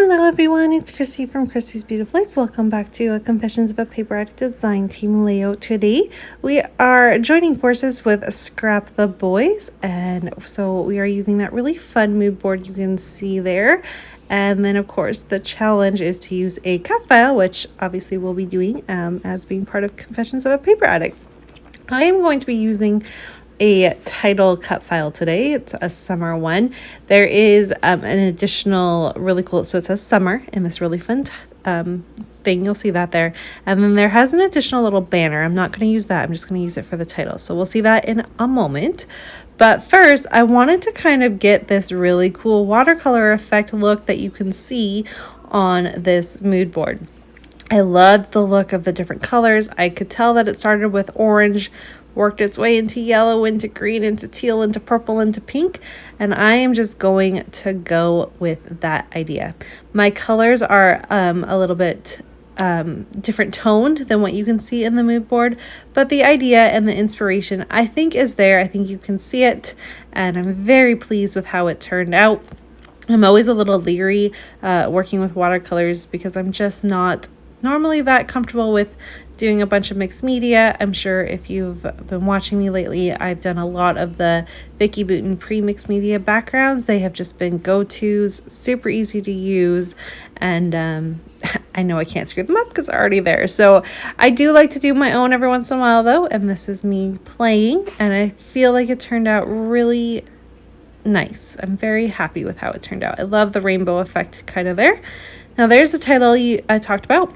Hello everyone, it's Christy from Christy's Beautiful Life. Welcome back to a Confessions of a Paper Addict Design Team layout. Today we are joining forces with Scrap the Boys, and so we are using that really fun mood board you can see there. And then of course the challenge is to use a cut file, which obviously we'll be doing as being part of Confessions of a Paper Addict. I am going to be using a title cut file today. It's a summer one. There is an additional really cool, so it says summer in this really fun thing. You'll see that there. And then there has an additional little banner. I'm not going to use that. I'm just going to use it for the title. So we'll see that in a moment. But first, I wanted to kind of get this really cool watercolor effect look that you can see on this mood board. I loved the look of the different colors. I could tell that it started with orange, worked its way into yellow, into green, into teal, into purple, into pink, and I am just going to go with that idea. My colors are a little bit different toned than what you can see in the mood board, but the idea and the inspiration I think is there. I think you can see it, and I'm very pleased with how it turned out. I'm always a little leery working with watercolors because I'm just not normally that comfortable with doing a bunch of mixed media. I'm sure if you've been watching me lately, I've done a lot of the Vicky Booten pre-mixed media backgrounds. They have just been go-tos, super easy to use, and I know I can't screw them up because they're already there. So I do like to do my own every once in a while though, and this is me playing, and I feel like it turned out really nice. I'm very happy with how it turned out. I love the rainbow effect kind of there. Now there's the title I talked about.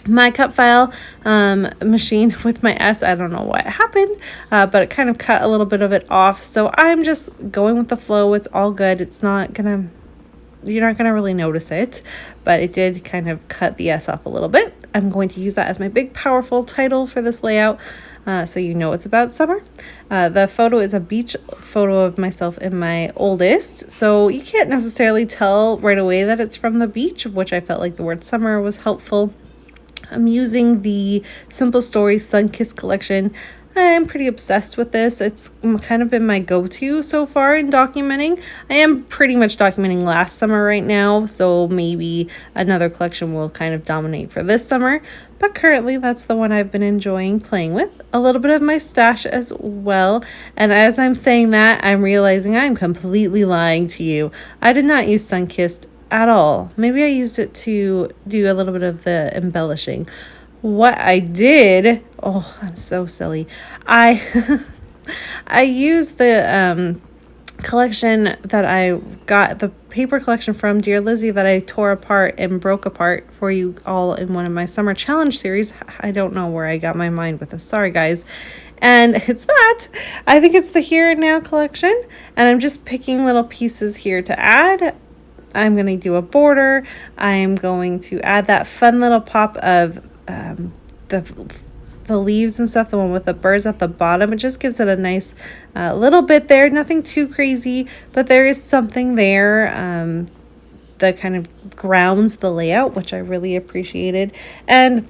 My cut file machine with my S, I don't know what happened, but it kind of cut a little bit of it off. So I'm just going with the flow. It's all good. It's not gonna, you're not gonna really notice it, but it did kind of cut the S off a little bit. I'm going to use that as my big powerful title for this layout. So you know it's about summer. The photo is a beach photo of myself and my oldest, so you can't necessarily tell right away that it's from the beach, which I felt like the word summer was helpful. I'm using the Simple Stories Sun-Kissed collection. I'm pretty obsessed with this. It's kind of been my go-to so far in documenting. I am pretty much documenting last summer right now, so maybe another collection will kind of dominate for this summer. But currently, that's the one I've been enjoying playing with. A little bit of my stash as well. And as I'm saying that, I'm realizing I'm completely lying to you. I did not use Sun-Kissed at all. Maybe I used it to do a little bit of the embellishing. What I did, oh, I'm so silly. I used the collection that I got, the paper collection from Dear Lizzie that I tore apart and broke apart for you all in one of my summer challenge series. I don't know where I got my mind with this. Sorry, guys. And it's that. I think it's the Here and Now collection, and I'm just picking little pieces here to add. I'm going to do a border. I'm going to add that fun little pop of the leaves and stuff, the one with the birds at the bottom. It just gives it a nice little bit there. Nothing too crazy, but there is something there that kind of grounds the layout, which I really appreciated. And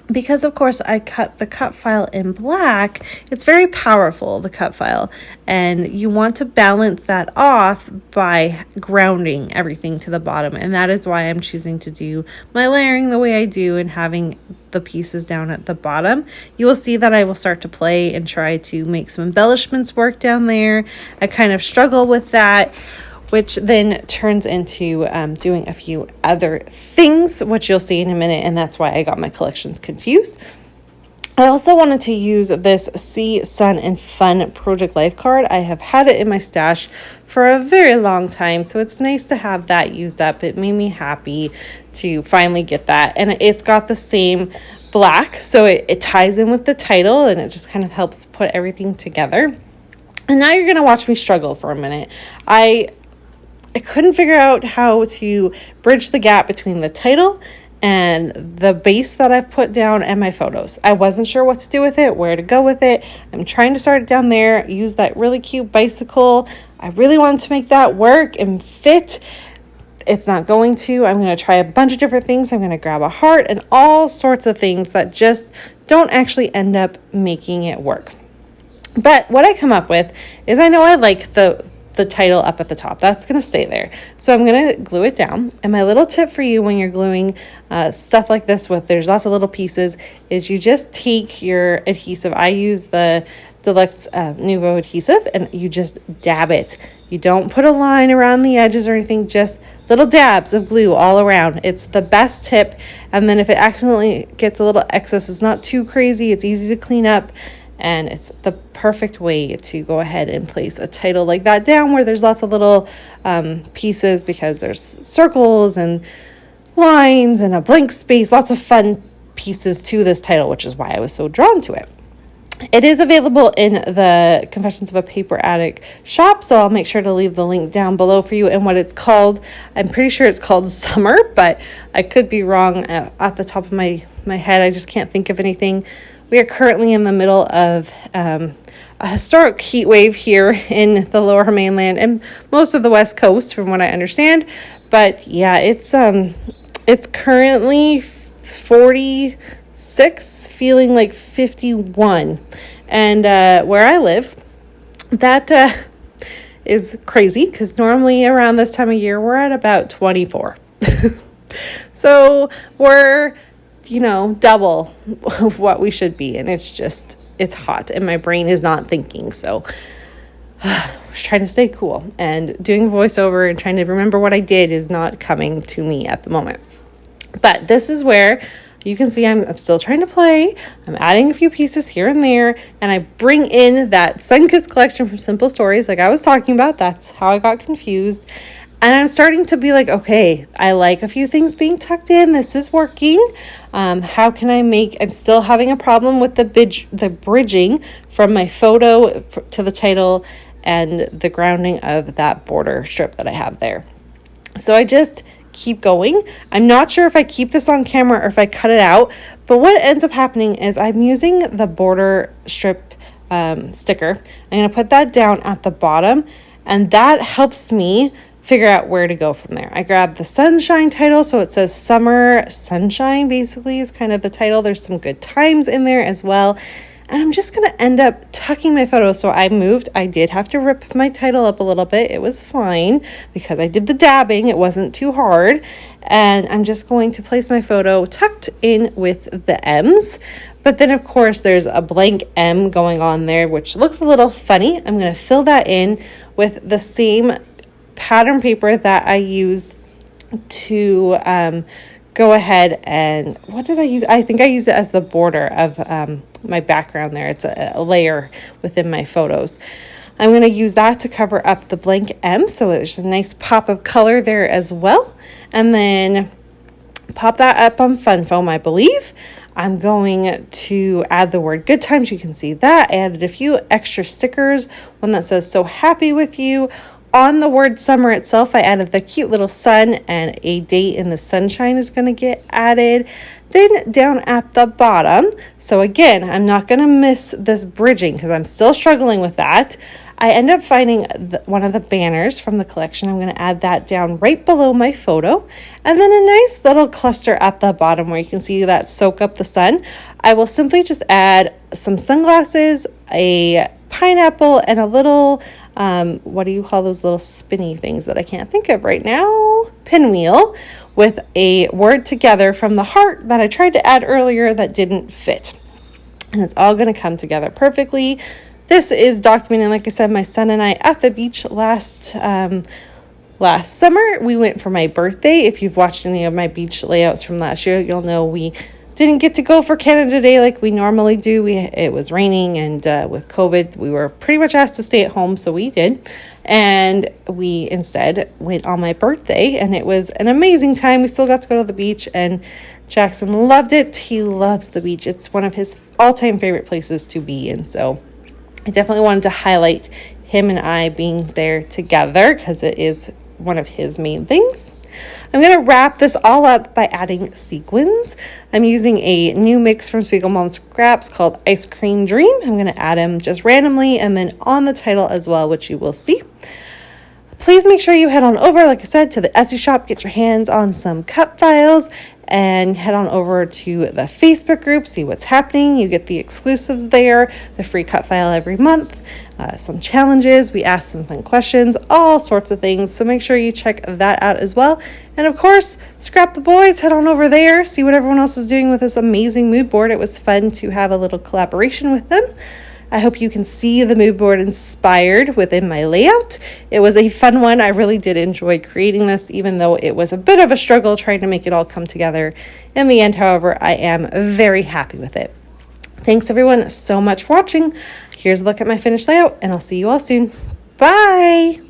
because of course I cut the cut file in black, it's very powerful, the cut file, and you want to balance that off by grounding everything to the bottom, and that is why I'm choosing to do my layering the way I do and having the pieces down at the bottom. You will see that I will start to play and try to make some embellishments work down there. I kind of struggle with that, which then turns into doing a few other things, which you'll see in a minute, and that's why I got my collections confused. I also wanted to use this Sea, Sun, and Fun Project Life card. I have had it in my stash for a very long time, so it's nice to have that used up. It made me happy to finally get that, and it's got the same black, so it ties in with the title, and it just kind of helps put everything together. And now you're going to watch me struggle for a minute. I couldn't figure out how to bridge the gap between the title and the base that I've put down and my photos. I wasn't sure what to do with it, where to go with it. I'm trying to start it down there, use that really cute bicycle. I really wanted to make that work and fit. It's not going to. I'm going to try a bunch of different things. I'm going to grab a heart and all sorts of things that just don't actually end up making it work. But what I come up with is, I know I like the the title up at the top. That's going to stay there. So I'm going to glue it down. And my little tip for you when you're gluing stuff like this there's lots of little pieces, is you just take your adhesive. I use the Deluxe Nouveau adhesive, and you just dab it. You don't put a line around the edges or anything, just little dabs of glue all around. It's the best tip. And then if it accidentally gets a little excess, it's not too crazy. It's easy to clean up. And it's the perfect way to go ahead and place a title like that down where there's lots of little pieces, because there's circles and lines and a blank space, lots of fun pieces to this title, which is why I was so drawn to it. It is available in the Confessions of a Paper Addict shop, so I'll make sure to leave the link down below for you and what it's called. I'm pretty sure it's called Summer, but I could be wrong at the top of my head. I just can't think of anything. We are currently in the middle of a historic heat wave here in the Lower Mainland and most of the West Coast, from what I understand. But yeah, it's currently 46, feeling like 51, and where I live, that is crazy, because normally around this time of year we're at about 24. So we're double what we should be. And it's hot and my brain is not thinking. So I was trying to stay cool, and doing voiceover and trying to remember what I did is not coming to me at the moment. But this is where you can see I'm still trying to play. I'm adding a few pieces here and there, and I bring in that Sunkissed collection from Simple Stories like I was talking about. That's how I got confused. And I'm starting to be like, okay, I like a few things being tucked in. This is working. How can I'm still having a problem with the bridging from my photo to the title and the grounding of that border strip that I have there. So I just keep going. I'm not sure if I keep this on camera or if I cut it out, but what ends up happening is I'm using the border strip sticker. I'm going to put that down at the bottom, and that helps me figure out where to go from there. I grabbed the sunshine title, so it says Summer Sunshine, basically, is kind of the title. There's some good times in there as well. And I'm just going to end up tucking my photo. So I did have to rip my title up a little bit. It was fine because I did the dabbing. It wasn't too hard. And I'm just going to place my photo tucked in with the M's. But then, of course, there's a blank M going on there, which looks a little funny. I'm going to fill that in with the same pattern paper that I used to go ahead and, what did I use? I think I used it as the border of my background there. It's a layer within my photos. I'm going to use that to cover up the blank M, so there's a nice pop of color there as well. And then pop that up on Fun Foam, I believe. I'm going to add the word Good Times. You can see that. I added a few extra stickers, one that says So Happy With You. On the word summer itself, I added the cute little sun, and a date in the sunshine is going to get added. Then down at the bottom, so again, I'm not going to miss this bridging because I'm still struggling with that. I end up finding one of the banners from the collection. I'm going to add that down right below my photo. And then a nice little cluster at the bottom where you can see that soak up the sun. I will simply just add some sunglasses, a pineapple, and a little, what do you call those little spinny things that I can't think of right now? Pinwheel, with a word together from the heart that I tried to add earlier that didn't fit. And it's all going to come together perfectly. This is documenting, like I said, my son and I at the beach last summer. We went for my birthday. If you've watched any of my beach layouts from last year, you'll know we didn't get to go for Canada Day like we normally do. It was raining, and with COVID, we were pretty much asked to stay at home, so we did. And we instead went on my birthday, and it was an amazing time. We still got to go to the beach, and Jackson loved it. He loves the beach. It's one of his all-time favorite places to be in, so I definitely wanted to highlight him and I being there together because it is one of his main things. I'm going to wrap this all up by adding sequins. I'm using a new mix from Spiegelmom Scraps called Ice Cream Dream. I'm going to add them just randomly and then on the title as well, which you will see. please make sure you head on over, like I said, to the Etsy shop, get your hands on some cut files, and head on over to the Facebook group, see what's happening. You get the exclusives there, the free cut file every month, some challenges. We ask some fun questions, all sorts of things. So make sure you check that out as well. And of course, Scrap the Boys, head on over there, see what everyone else is doing with this amazing mood board. It was fun to have a little collaboration with them. I hope you can see the mood board inspired within my layout. It was a fun one. I really did enjoy creating this, even though it was a bit of a struggle trying to make it all come together. In the end, however, I am very happy with it. Thanks everyone so much for watching. Here's a look at my finished layout, and I'll see you all soon. Bye!